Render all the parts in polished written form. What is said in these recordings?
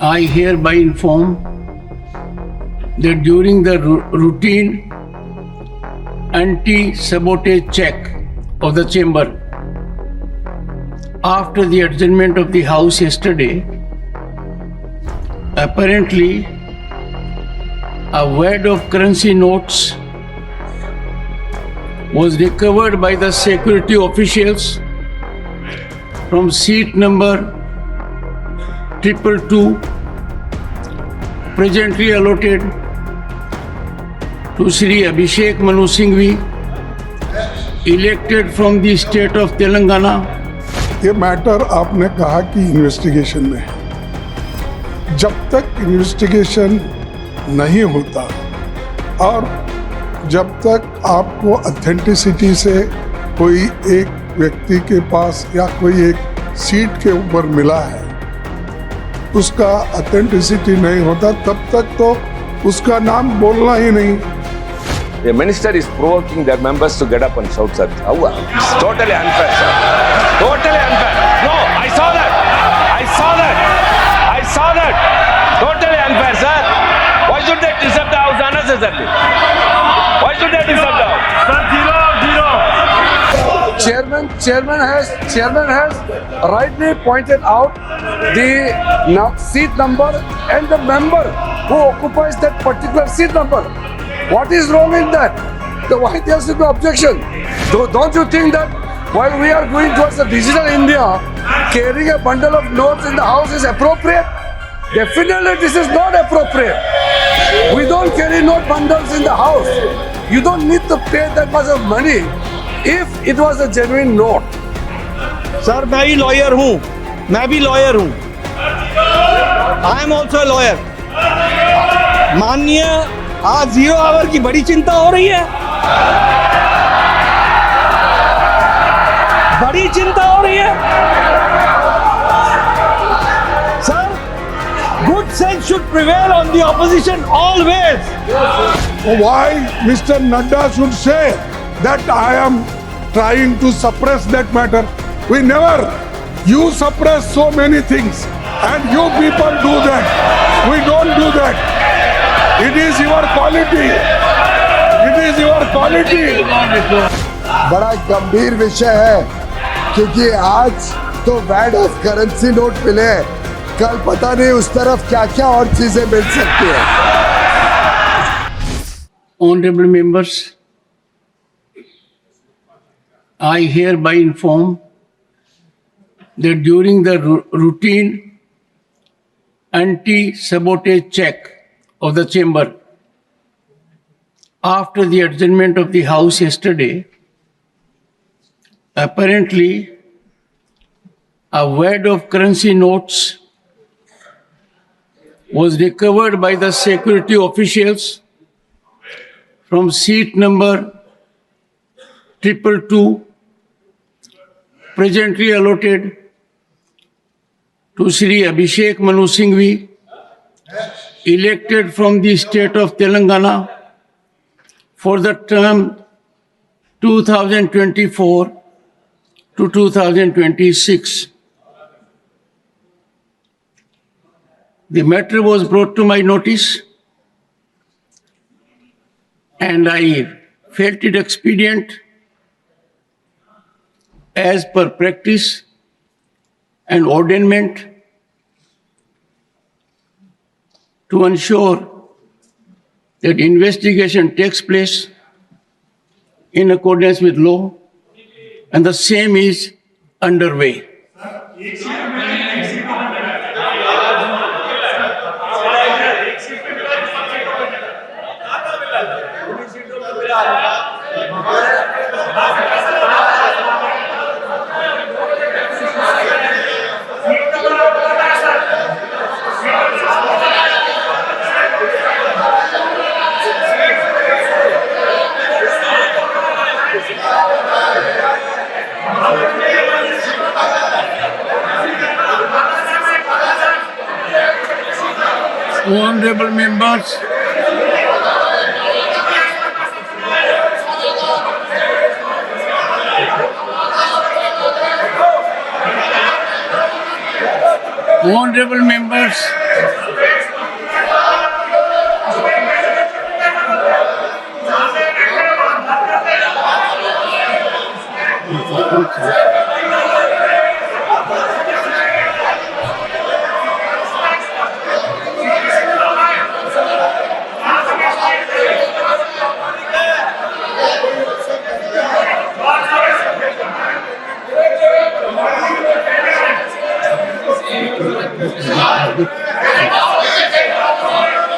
I hereby inform that during the routine anti-sabotage check of the chamber after the adjournment of the House yesterday, apparently a wad of currency notes was recovered by the security officials from seat number 222, presently allotted to Shri Abhishek Manu Singhvi, elected from the state of Telangana. ये matter आपने कहा कि investigation में है। जब तक investigation नहीं होता और जब तक आपको ऑथेंटिसिटी से कोई एक व्यक्ति के पास या कोई एक सीट के ऊपर मिला है, उसका ऑथेंटिसिटी नहीं होता, तब तक तो उसका नाम बोलना ही नहीं। The minister is provoking their members to get up and shout, sir. It's totally unfair, sir. Totally unfair. No, I saw that. I saw that. I saw that. Totally unfair, sir. Why should they disturb the house unnecessarily? Why should they disturb the house? Sir, zero. Chairman has rightly pointed out the seat number and the member who occupies that particular seat number. What is wrong in that? Why there should be objection? Don't you think that while we are going towards a digital India, carrying a bundle of notes in the house is appropriate? Definitely this is not appropriate. We don't carry note bundles in the house. You don't need to pay that much of money if it was a genuine note. Sir मैं ही lawyer हूँ, मैं भी lawyer हूँ। I am also lawyer. माननीय, आज 0 our की बड़ी चिंता हो रही है, बड़ी चिंता हो रही है। Sir, good sense should prevail on the opposition always. Why Mr. Nadda should say that I am trying to suppress that matter? We never. You suppress so many things and you people do that. We don't do that. It is your quality. It is your quality. बड़ा गंभीर विषय है, क्योंकि आज तो वैड of currency note मिले हैं, कल पता नहीं उस तरफ क्या क्या और चीजें मिल सकती है। Honorable members, I hereby inform that during the routine anti-sabotage check of the chamber after the adjournment of the House yesterday, apparently a wad of currency notes was recovered by the security officials from seat number 222, presently allotted to Shri Abhishek Manu Singhvi, elected from the state of Telangana for the term 2024 to 2026. The matter was brought to my notice and I felt it expedient as per practice and ordainment to ensure that investigation takes place in accordance with law, and the same is underway. Honorable members, Honorable members,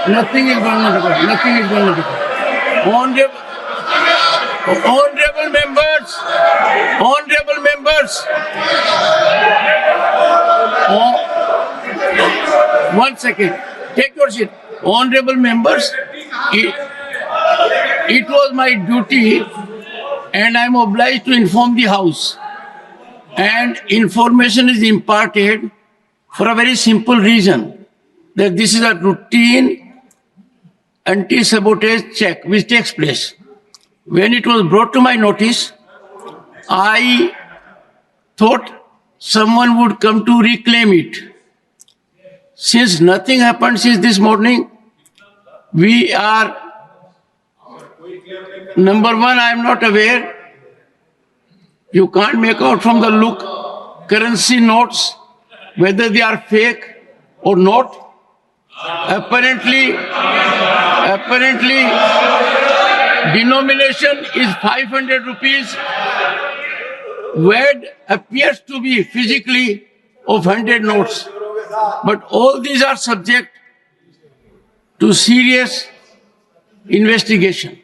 nothing is going to record. Nothing is going to record. Honorable members, honorable members. One second. Take your seat. Honorable members, it was my duty and I am obliged to inform the House. And information is imparted for a very simple reason, that this is a routine anti-sabotage check which takes place. When it was brought to my notice, I thought someone would come to reclaim it. Since nothing happened since this morning, we are, number one, I am not aware. You can't make out from the look currency notes whether they are fake or not. Apparently, denomination is 500 rupees. Word appears to be physically of 100 notes. But all these are subject to serious investigation.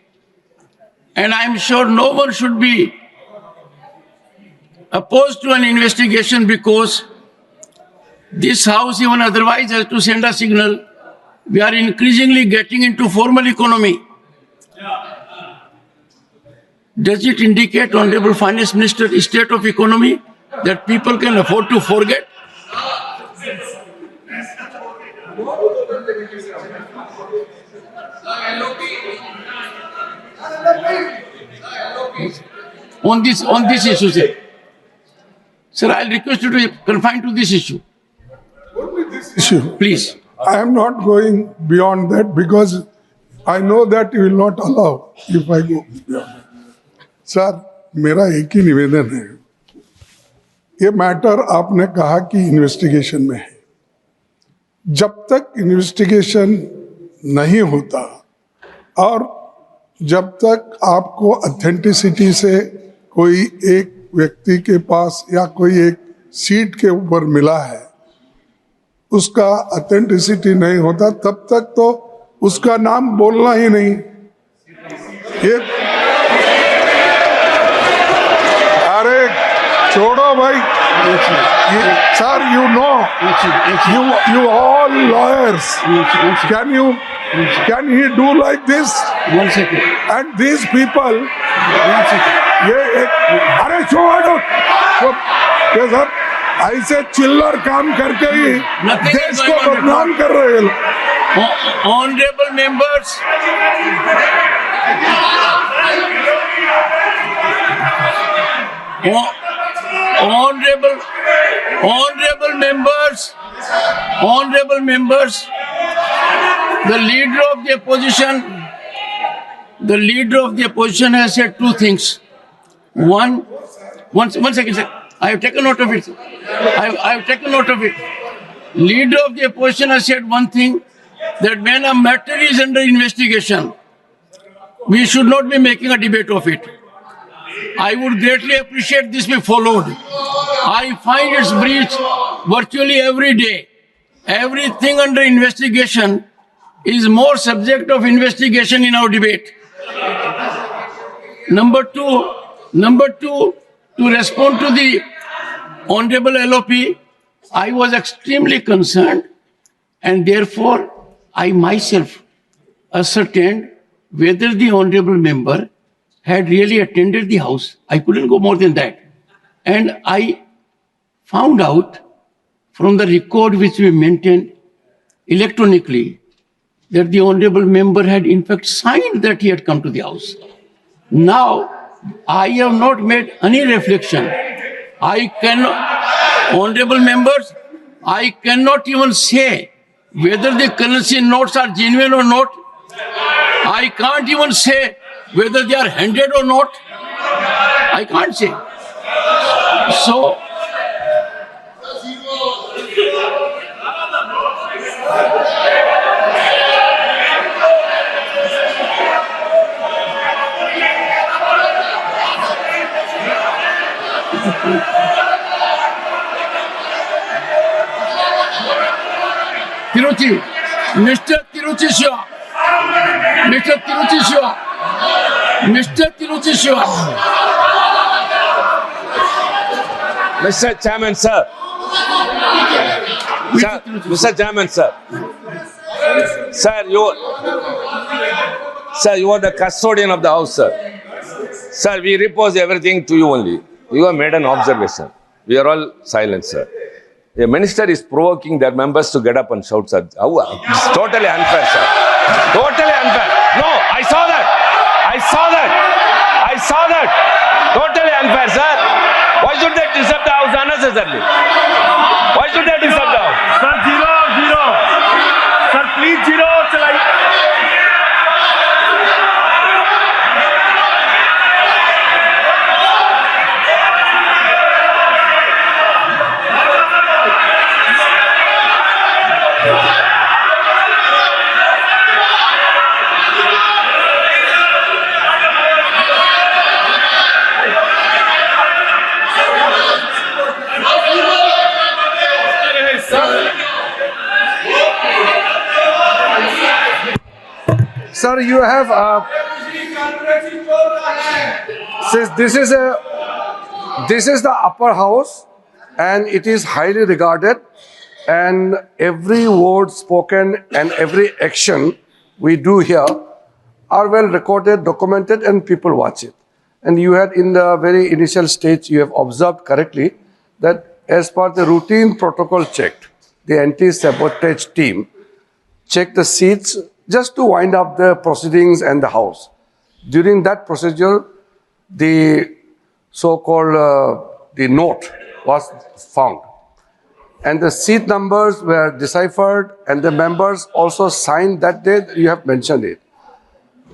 And I'm sure no one should be opposed to an investigation, because this House, even otherwise, has to send a signal. We are increasingly getting into formal economy. Does it indicate, Honorable Finance Minister, state of economy that people can afford to forget? On this issue, sir. Sir, I'll request you to confine to this issue. issue. Please. I am not going beyond that because I know that you will not allow if I go beyond that. Sir, मेरा एक ही निवेदन है, ये matter आपने कहा कि investigation में है। जब तक इन्वेस्टिगेशन नहीं होता और जब तक आपको ऑथेंटिसिटी से कोई एक व्यक्ति के पास या कोई एक सीट के ऊपर मिला है, उसका ऑथेंटिसिटी नहीं होता, तब तक तो उसका नाम बोलना ही नहीं। ये अरे छोड़ो भाई, sir, you know, you all lawyers, can he do like this? 1 second. And these people, 1 second. ये एक, अरे छोड़ो, ये सब ऐसे चिल्लर काम करके ही देश को बदनाम कर रहे हैं। Honorable members, honorable members, the leader of the opposition has said two things. One second, sir. I have taken note of it. I have taken note of it. Leader of the opposition has said one thing, that when a matter is under investigation, we should not be making a debate of it. I would greatly appreciate this be followed. I find its breach virtually every day. Everything under investigation is more subject of investigation in our debate. Number two, to respond to the Honorable LOP, I was extremely concerned, and therefore I myself ascertained whether the Honorable member had really attended the House. I couldn't go more than that. And I found out from the record which we maintained electronically that the Honorable member had in fact signed that he had come to the House. Now, I have not made any reflection. I cannot, Honorable members, I cannot even say whether the currency notes are genuine or not. I can't even say whether they are handed or not. I can't say. So, Tiruchi, Mr. Tiruchi Shiva, Mr. Tiruchi Shiva, Mr. Tiruchi Shiva. Mr. Chairman, sir. Sir, Mr. Chairman, sir. Sir, you are the custodian of the house, sir. Sir, we repose everything to you only. You have made an observation. We are all silent, sir. A minister is provoking their members to get up and shout, sir. It's totally unfair, sir. Totally unfair. No, I saw that. I saw that. I saw that. Totally unfair, sir. Why should they disturb the house unnecessarily? Why should they disturb the house? Sir, zero. Sir, please zero. Sir, you have since this is the upper house and it is highly regarded, and every word spoken and every action we do here are well recorded, documented, and people watch it. And you had in the very initial stage, you have observed correctly that as per the routine protocol checked, the anti-sabotage team checked the seats just to wind up the proceedings and the house. During that procedure, the so-called the note was found. And the seat numbers were deciphered and the members also signed that day. You have mentioned it.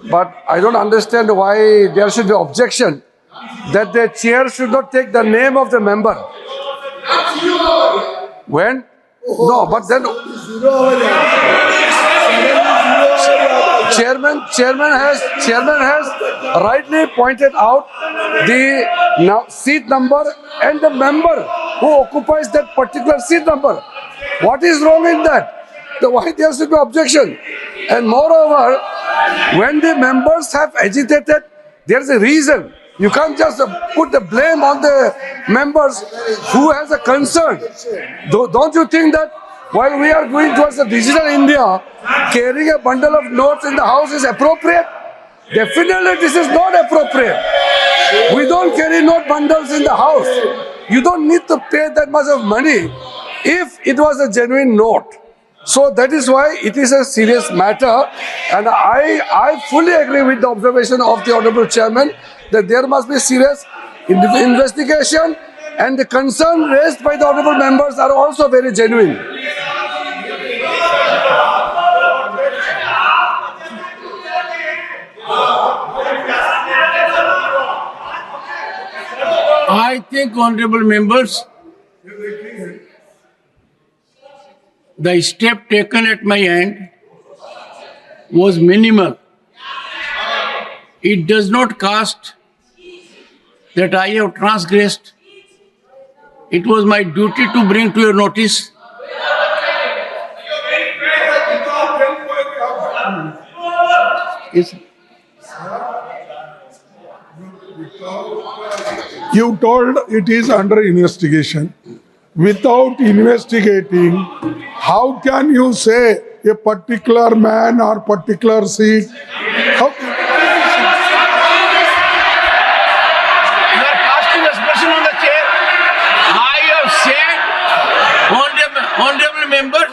But I don't understand why there should be objection that the chair should not take the name of the member. When? No, but then chairman has rightly pointed out the seat number and the member who occupies that particular seat number. What is wrong in that? Why there should be objection? And moreover, when the members have agitated, there is a reason. You can't just put the blame on the members who has a concern. Don't you think that while we are going towards the digital India, carrying a bundle of notes in the house is appropriate? Definitely this is not appropriate. We don't carry note bundles in the house. You don't need to pay that much of money if it was a genuine note. So that is why it is a serious matter, and I fully agree with the observation of the Honorable Chairman that there must be serious investigation, and the concern raised by the Honorable members are also very genuine. I think, honorable members, the step taken at my end was minimal. It does not cast that I have transgressed. It was my duty to bring to your notice. Yes. You told it is under investigation. Without investigating, how can you say a particular man or particular seat? How can You are casting aspersion on the chair. I have said, honorable members,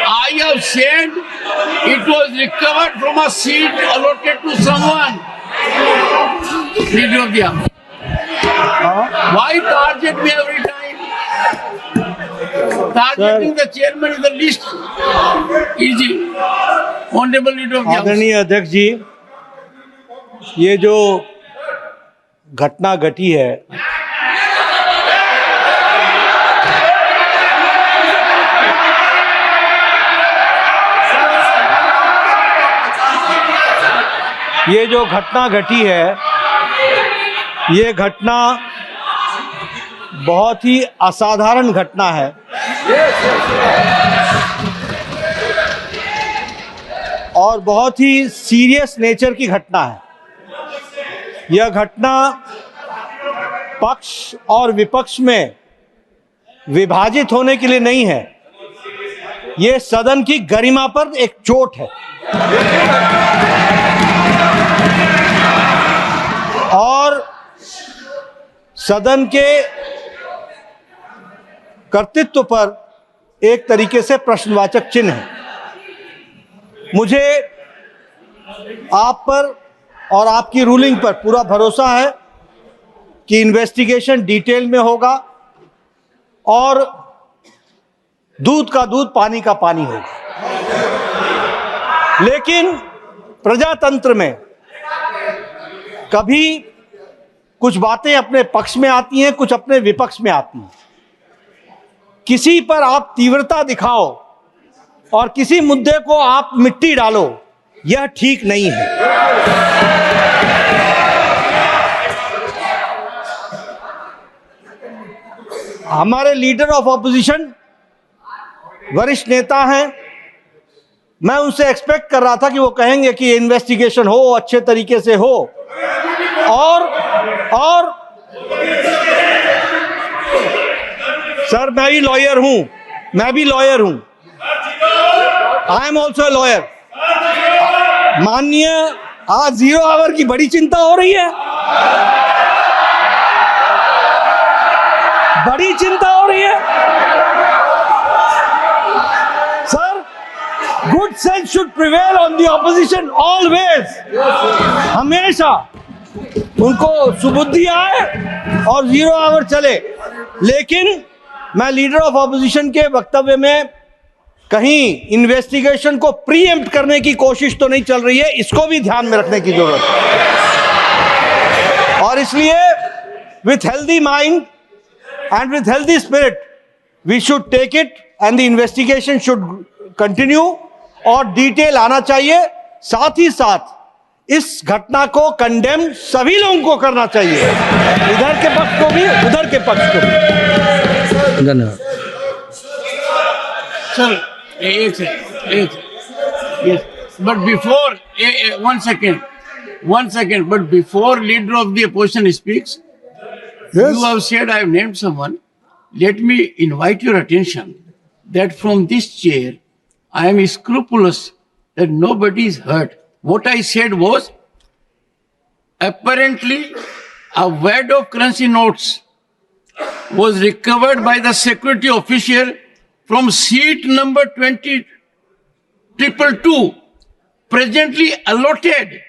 I have said it was recovered from a seat allotted to someone. Leader of the House. Why target me every time? Targeting the chairman is the least easy. Honorable Leader of the House. आदरणीय अध्यक्ष जी, ये जो घटना घटी है, ये घटना बहुत ही असाधारण घटना है और बहुत ही सीरियस नेचर की घटना है। यह घटना पक्ष और विपक्ष में विभाजित होने के लिए नहीं है, ये सदन की गरिमा पर एक चोट है और सदन के कर्तृत्व पर एक तरीके से प्रश्नवाचक चिन्ह है। मुझे आप पर और आपकी रूलिंग पर पूरा भरोसा है कि इन्वेस्टिगेशन डिटेल में होगा और दूध का दूध पानी का पानी होगा। लेकिन प्रजातंत्र में कभी कुछ बातें अपने पक्ष में आती हैं, कुछ अपने विपक्ष में आती हैं। किसी पर आप तीव्रता दिखाओ और किसी मुद्दे को आप मिट्टी डालो, यह ठीक नहीं है। हमारे लीडर ऑफ ऑपोजिशन वरिष्ठ नेता हैं, मैं उनसे एक्सपेक्ट कर रहा था कि वो कहेंगे कि इन्वेस्टिगेशन हो, अच्छे तरीके से हो और सर मैं भी लॉयर हूं, आई एम ऑल्सो लॉयर। माननीय, आज 0 आवर की बड़ी चिंता हो रही है, बड़ी चिंता हो रही है। Sir, good sense should prevail on the opposition always. हमेशा उनको सुबुद्धि आए और 0 आवर चले। लेकिन मैं लीडर ऑफ ऑपोजिशन के वक्तव्य में कहीं इन्वेस्टिगेशन को प्रीएम्प्ट करने की कोशिश तो नहीं चल रही है, इसको भी ध्यान में रखने की जरूरत है। और इसलिए with healthy mind and with healthy spirit we should take it and the investigation should continue और डिटेल आना चाहिए। साथ ही साथ इस घटना को कंडेम सभी लोगों को करना चाहिए, इधर के पक्ष को भी, उधर के पक्ष को भी। धन्यवाद Sir, yes. But before, one second. But before leader of the opposition speaks, Yes. you have said I have named someone. Let me invite your attention that from this chair, I am scrupulous that nobody is hurt. What I said was, apparently, a wad of currency notes was recovered by the security officer from seat number 20,222, presently allotted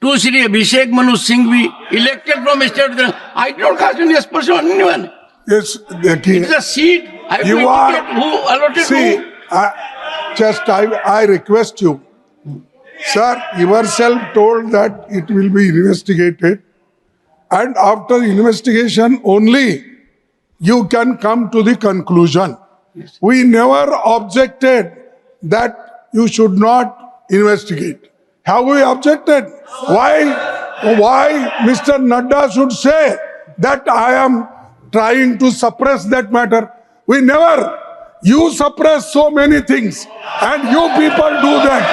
to Shri Abhishek Manu Singhvi, elected from state. I don't cast any aspersion on anyone. Yes, देखिए, It's a seat. I have to you are, indicate who allotted see, who. I request you, sir, yourself told that it will be investigated, and after investigation only you can come to the conclusion. We never objected that you should not investigate. Have we objected? Why Mr. Nadda should say that I am trying to suppress that matter? We never. You suppress so many things and you people do that.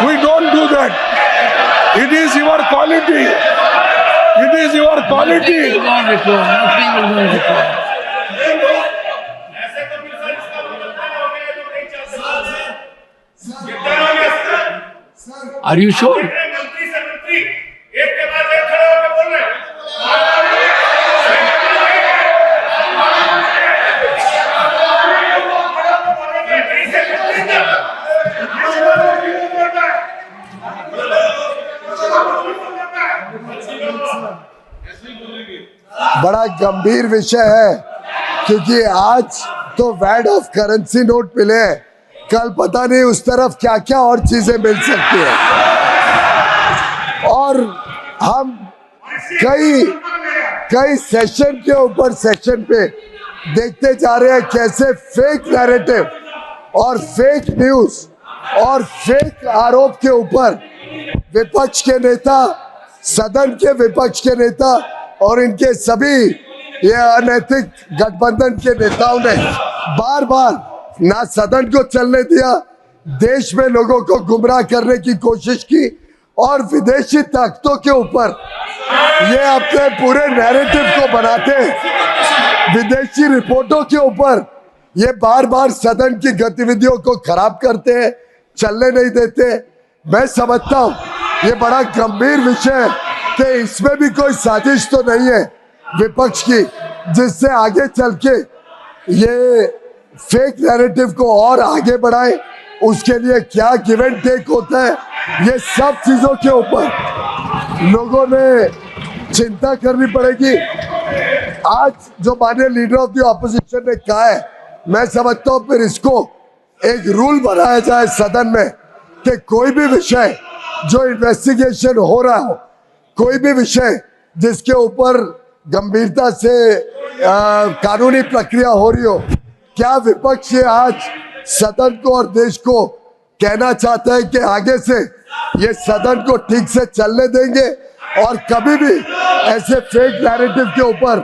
We don't do that. It is your quality. It is your quality. Nothing will go on record. Nothing will go on record. Are you sure? बड़ा गंभीर विषय है, क्योंकि आज तो VAT of currency note मिले हैं, कल पता नहीं उस तरफ क्या क्या और चीजें मिल सकती है। और हम कई सेशन के ऊपर सेशन पे देखते जा रहे हैं कैसे फेक नैरेटिव और फेक न्यूज और फेक आरोप के ऊपर विपक्ष के नेता, सदन के विपक्ष के नेता और इनके सभी ये अनैतिक गठबंधन के नेताओं ने बार बार ना सदन को चलने दिया, देश में लोगों को गुमराह करने की कोशिश की और विदेशी ताकतों के ऊपर ये अपने पूरे नैरेटिव को बनाते हैं। विदेशी रिपोर्टों के ऊपर ये बार बार सदन की गतिविधियों को खराब करते हैं, चलने नहीं देते। मैं समझता हूं ये बड़ा गंभीर विषय है कि इसमें भी कोई साजिश तो नहीं है विपक्ष की, जिससे आगे चल के ये फेक नैरेटिव को और आगे बढ़ाए। उसके लिए क्या गिव एंड टेक होता है, ये सब चीजों के ऊपर लोगों ने चिंता करनी पड़ेगी। आज जो माननीय लीडर ऑफ द ऑपोजिशन ने कहा है, मैं समझता हूं फिर इसको एक रूल बनाया जाए सदन में कि कोई भी विषय जो इन्वेस्टिगेशन हो रहा हो, कोई भी विषय जिसके ऊपर गंभीरता से कानूनी प्रक्रिया हो रही हो, क्या विपक्ष ये आज सदन को और देश को कहना चाहता है कि आगे से ये सदन को ठीक से चलने देंगे और कभी भी ऐसे फेक नैरेटिव के ऊपर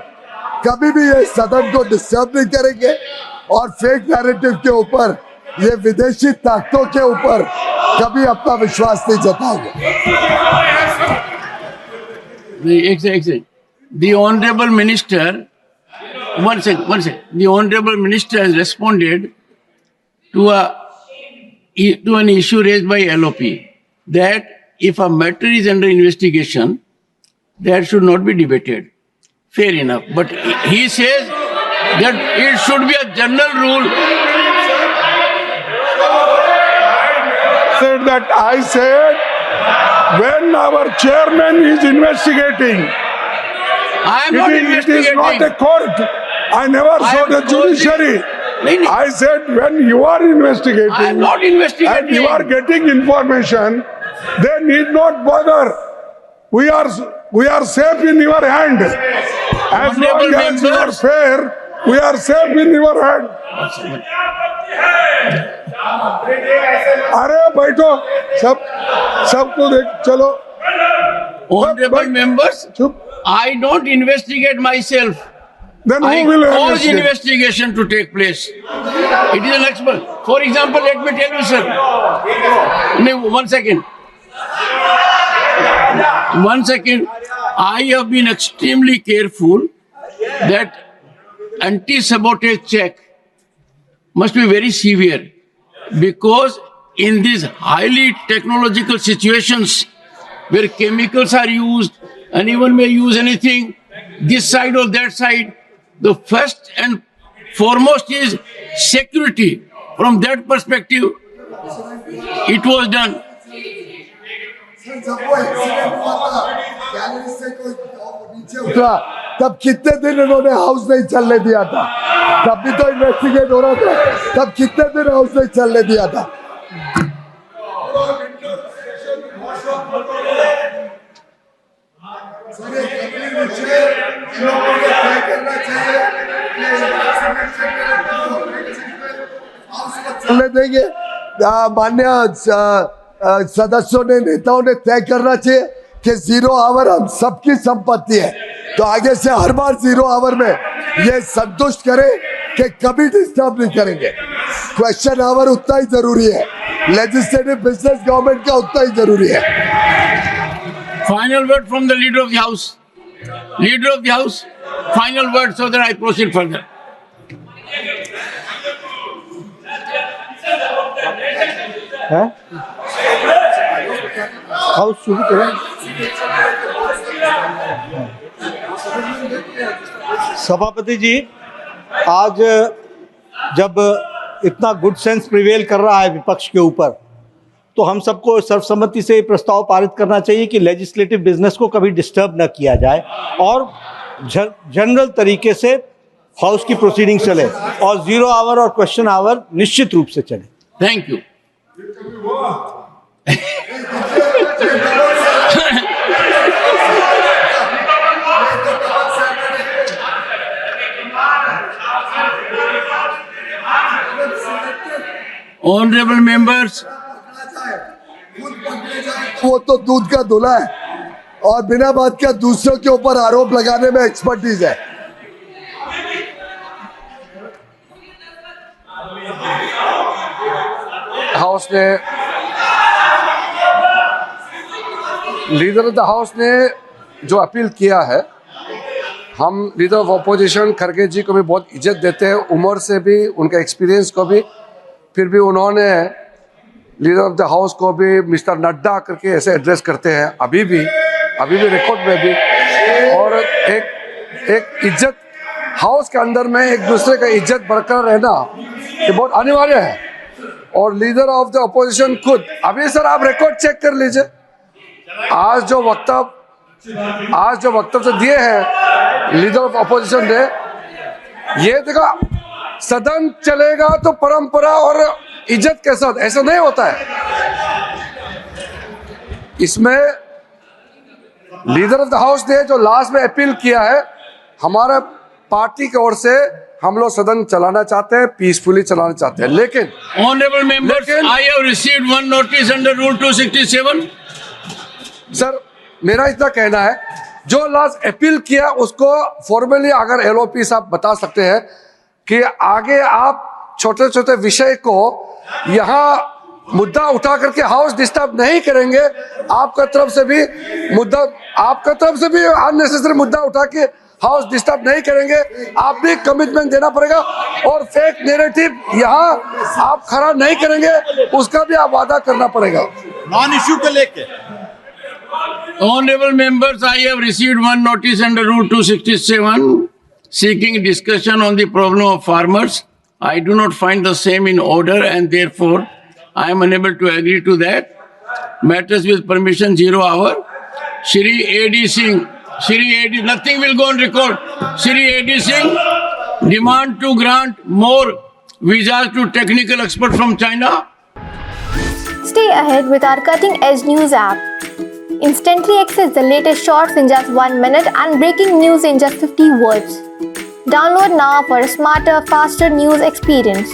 कभी भी ये सदन को डिस्टर्ब नहीं करेंगे और फेक नैरेटिव के ऊपर ये विदेशी ताकतों के ऊपर कभी अपना विश्वास नहीं जताएंगे। एक second, the honorable minister, one second, the honorable minister has responded to an issue raised by LOP that if a matter is under investigation, that should not be debated. Fair enough. But he says that it should be a general rule. Said that I said when our chairman is investigating, I am not it is investigating. not a court. I never I saw am the told judiciary. you- I said when you are investigating I am not investigating. and you are getting information, they need not bother. We are safe in your hand. As long Honorable as you are members. fair, we are safe in your hand. अरे बैठो, सबको देख चलो। Honorable But- members, चुप। I don't investigate myself. Then I who will cause investigate? investigation to take place. It is an expert. For example, let me tell you, sir. No, 1 second. 1 second. I have been extremely careful that anti-sabotage check must be very severe because in these highly technological situations where chemicals are used, anyone may use anything, this side or that side, the first and foremost is security. From that perspective, it was done. उतरा तब कितने दिन इन्होंने house नहीं चलने दिया था, तब भी तो इन्वेस्टिगेट हो रहा था, तब कितने दिन हाउस नहीं चलने दिया था। चलने देंगे, मान्य सदस्यों ने, नेताओं ने तय करना चाहिए कि 0 आवर हम सबकी संपत्ति है, तो आगे से हर बार 0 आवर में ये संतुष्ट करें कि कभी डिस्टर्ब नहीं करेंगे। क्वेश्चन आवर उतना ही जरूरी है, लेजिस्लेटिव बिजनेस गवर्नमेंट का उतना ही जरूरी है। Final word from the leader of the house. Leader of the house, final word so that I proceed further. House शुरू करें। सभापति जी, आज जब इतना गुड सेंस प्रिवेल कर रहा है विपक्ष के ऊपर, तो हम सबको सर्वसम्मति से प्रस्ताव पारित करना चाहिए कि लेजिस्लेटिव बिजनेस को कभी डिस्टर्ब न किया जाए और जनरल तरीके से हाउस की प्रोसीडिंग चले और 0 आवर और क्वेश्चन आवर निश्चित रूप से चले। Thank you. Honorable members, वो तो दूध का धुला है और बिना बात का दूसरों के ऊपर आरोप लगाने में एक्सपर्टीज है। हाउस ने लीडर ऑफ द हाउस ने जो अपील किया है, हम लीडर ऑफ अपोजिशन खड़गे जी को भी बहुत इज्जत देते हैं, उम्र से भी, उनके एक्सपीरियंस को भी। फिर भी उन्होंने लीडर ऑफ द हाउस को भी मिस्टर नड्डा करके ऐसे एड्रेस करते हैं, अभी भी रिकॉर्ड में भी। और एक इज्जत, हाउस के अंदर में एक दूसरे का इज्जत बरकरार रहना ये बहुत अनिवार्य है। और लीडर ऑफ द अपोजिशन खुद, अभी सर आप रिकॉर्ड चेक कर लीजिए, आज जो वक्तव्य दिए हैं लीडर ऑफ अपोजिशन ने, ये देखा सदन चलेगा तो परंपरा और इज्जत के साथ, ऐसा नहीं होता है। इसमें लीडर ऑफ द हाउस ने जो लास्ट में अपील किया है, हमारा पार्टी की ओर से हम लोग सदन चलाना चाहते हैं, पीसफुली चलाना चाहते हैं, लेकिन honorable members, I have received one notice under Rule 267. Sir मेरा इतना कहना है, जो लास्ट अपील किया उसको फॉर्मली अगर एलओपी साहब बता सकते हैं कि आगे आप छोटे छोटे विषय को यहाँ मुद्दा उठा करके हाउस डिस्टर्ब नहीं करेंगे, आपका तरफ से भी अननेसेसरी मुद्दा उठा के हाउस डिस्टर्ब नहीं करेंगे, आप भी कमिटमेंट देना पड़ेगा। और फेक नैरेटिव यहाँ आप खड़ा नहीं करेंगे, उसका भी आप वादा करना पड़ेगा। नॉन इश्यू को लेके Honorable members, I have received one notice under Rule 267 seeking discussion on the problem of farmers. I do not find the same in order and therefore I am unable to agree to that. Matters with permission 0 hour. Shri A.D. Singh, nothing will go on record. Shri A.D. Singh, demand to grant more visas to technical expert from China. Stay ahead with our cutting edge news app. Instantly access the latest shorts in just 1 minute and breaking news in just 50 words. Download now for a smarter, faster news experience.